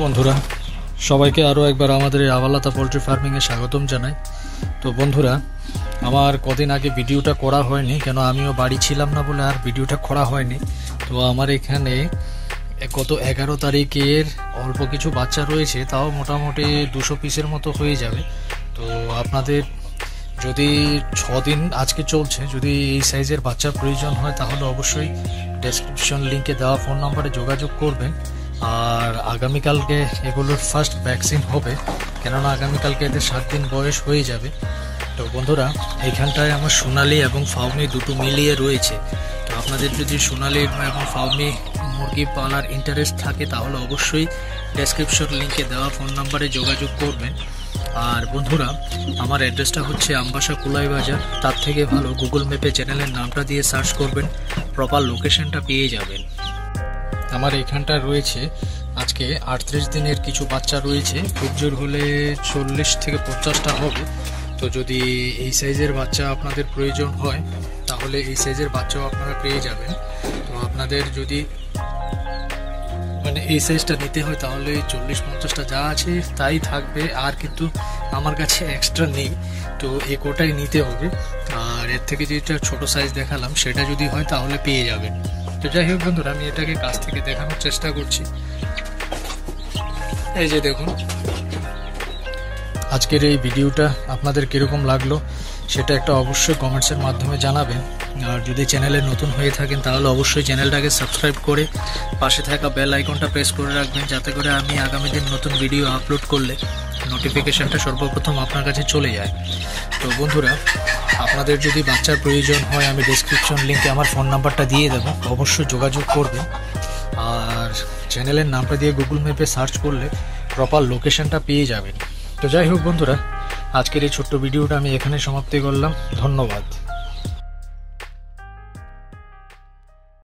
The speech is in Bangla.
বন্ধুরা সবাইকে আরও একবার আমাদের এই আওয়ালাতা পোলট্রি ফার্মিংয়ে স্বাগতম জানাই। তো বন্ধুরা, আমার কদিন আগে ভিডিওটা করা হয়নি, কেন আমিও বাড়ি ছিলাম না বলে আর ভিডিওটা করা হয়নি। তো আমার এখানে গত 11 তারিখের অল্প কিছু বাচ্চা রয়েছে, তাও মোটামুটি 200 পিসের মতো হয়ে যাবে। তো আপনাদের যদি 6 দিন আজকে চলছে, যদি এই সাইজের বাচ্চার প্রয়োজন হয় তাহলে অবশ্যই ডেসক্রিপশন লিঙ্কে দেওয়া ফোন নাম্বারে যোগাযোগ করবেন। আর আগামীকালকে এগুলোর ফার্স্ট ভ্যাকসিন হবে, কেননা আগামীকালকে এদের 7 দিন বয়স হয়ে যাবে। তো বন্ধুরা, এইখানটায় আমার সোনালি এবং ফাউমি দুটো মিলিয়ে রয়েছে। তো আপনাদের যদি সোনালি এবং ফাউমি মুরগি পালার ইন্টারেস্ট থাকে তাহলে অবশ্যই ডেসক্রিপশন লিঙ্কে দেওয়া ফোন নাম্বারে যোগাযোগ করবেন। আর বন্ধুরা, আমার অ্যাড্রেসটা হচ্ছে আমবাসা কুলাই বাজার। তার থেকে ভালো গুগল ম্যাপে চ্যানেলের নামটা দিয়ে সার্চ করবেন, প্রপার লোকেশনটা পেয়ে যাবেন। আমার এইখানটা রয়েছে আজকে 38 দিনের কিছু বাচ্চা রয়েছে, খুব জোর হলে 40 থেকে 50টা হবে। তো যদি এই সাইজের বাচ্চা আপনাদের প্রয়োজন হয় তাহলে এই সাইজের বাচ্চাও আপনারা পেয়ে যাবেন। তো আপনাদের যদি এই সাইজটা নিতে হয় তাহলে 40-50টা যা আছে তাই থাকবে, আর কিন্তু আমার কাছে এক্সট্রা নেই। তো এই কোটাই নিতে হবে। আর এর থেকে যেটা ছোট সাইজ দেখালাম সেটা যদি হয় তাহলে পেয়ে যাবেন। তো যাই হোক বন্ধুরা, আমি এটাকে কাছ থেকে দেখানোর চেষ্টা করছি। এই যে দেখুন, আজকের এই ভিডিওটা আপনাদের কীরকম লাগলো সেটা একটা অবশ্যই কমেন্টসের মাধ্যমে জানাবেন। আর যদি চ্যানেলে নতুন হয়ে থাকেন তাহলে অবশ্যই চ্যানেলটাকে সাবস্ক্রাইব করে পাশে থাকা বেল আইকনটা প্রেস করে রাখবেন, যাতে করে আমি আগামী দিন নতুন ভিডিও আপলোড করলে নোটিফিকেশানটা সর্বপ্রথম আপনার কাছে চলে যায়। তো বন্ধুরা, আপনাদের যদি বাচ্চার প্রয়োজন হয় আমি ডেসক্রিপশন লিঙ্কে আমার ফোন নাম্বারটা দিয়ে দেবো, অবশ্যই যোগাযোগ করবেন। আর চ্যানেলের নামটা দিয়ে গুগল ম্যাপে সার্চ করলে প্রপার লোকেশনটা পেয়ে যাবেন। তো যাই হোক বন্ধুরা, আজকের এই ছোট্ট ভিডিওটা আমি এখানে সমাপ্তি করলাম। ধন্যবাদ।